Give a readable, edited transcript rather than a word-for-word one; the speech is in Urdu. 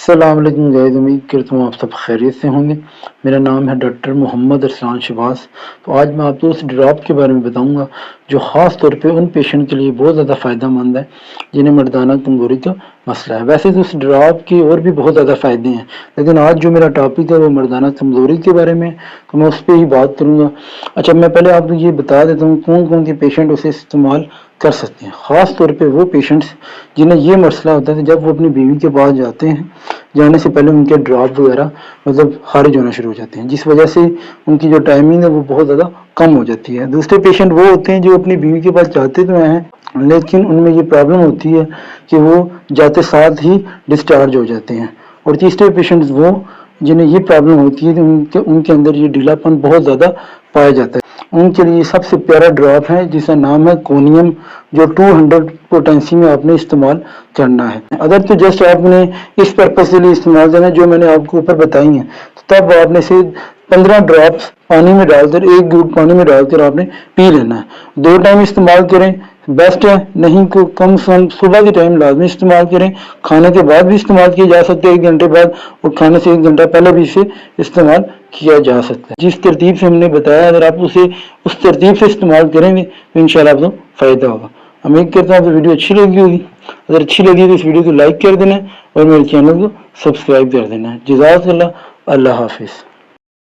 السلام علیکم گائز، امید کرتا ہوں آپ سب خیریت سے ہوں گے۔ میرا نام ہے ڈاکٹر محمد ارسلان شہباز۔ تو آج میں آپ کو اس ڈراپ کے بارے میں بتاؤں گا جو خاص طور پہ ان پیشنٹ کے لیے بہت زیادہ فائدہ مند ہے جنہیں مردانہ کمزوری کا مسئلہ ہے۔ ویسے تو اس ڈراپ کی اور بھی بہت زیادہ فائدے ہیں، لیکن آج جو میرا ٹاپک ہے وہ مردانہ کمزوری کے بارے میں، تو میں اس پہ ہی بات کروں گا۔ اچھا، میں پہلے آپ کو یہ بتا دیتا ہوں کون کون سے پیشنٹ اسے استعمال کر سکتے ہیں۔ خاص طور پہ وہ پیشنٹس جنہیں یہ مسئلہ ہوتا ہے جب وہ اپنی بیوی کے پاس جاتے ہیں، جانے سے پہلے ان کے ڈراپ وغیرہ خارج ہونا شروع ہو جاتے ہیں، جس وجہ سے ان کی جو ٹائمنگ ہے وہ بہت زیادہ کم ہو جاتی ہے۔ دوسرے پیشنٹ وہ ہوتے ہیں جو اپنی بیوی کے پاس جاتے تو ہیں لیکن ان میں یہ پرابلم ہوتی ہے کہ وہ جاتے ساتھ ہی ڈسچارج ہو جاتے ہیں۔ اور تیسرے پیشنٹس وہ جنہیں یہ پرابلم ہوتی ہے ان کے اندر یہ ڈھیلا پن بہت زیادہ پایا جاتا ہے۔ ان کے لیے سب سے پیارا ڈراپ ہے جس کا نام ہے کونیم، جو 200 پوٹینسی میں آپ نے استعمال کرنا ہے۔ اگر تو جسٹ آپ نے اس پرپس کے لیے استعمال کرنا ہے جو میں نے آپ کو اوپر بتائی ہیں، تب آپ نے سے 15 ڈراپس پانی میں ڈال کر، ایک گھونٹ پانی میں ڈال کر آپ نے پی لینا ہے۔ 2 ٹائم استعمال کریں بیسٹ ہے، نہیں کو کم سے کم صبح کے ٹائم لازمی استعمال کریں۔ کھانے کے بعد بھی استعمال کیا جا سکتا ہے، 1 گھنٹے بعد، اور کھانے سے 1 گھنٹہ پہلے بھی اسے استعمال کیا جا سکتا ہے۔ جس ترتیب سے ہم نے بتایا اگر آپ اسے اس ترتیب سے استعمال کریں گے تو انشاءاللہ آپ کو فائدہ ہوگا۔ امید کرتا ہوں آپ کو ویڈیو اچھی لگی ہوگی۔ اگر اچھی لگی تو اس ویڈیو کو لائک کر دینا اور میرے چینل کو سبسکرائب کر دینا ہے۔ جزاک اللہ، اللہ حافظ۔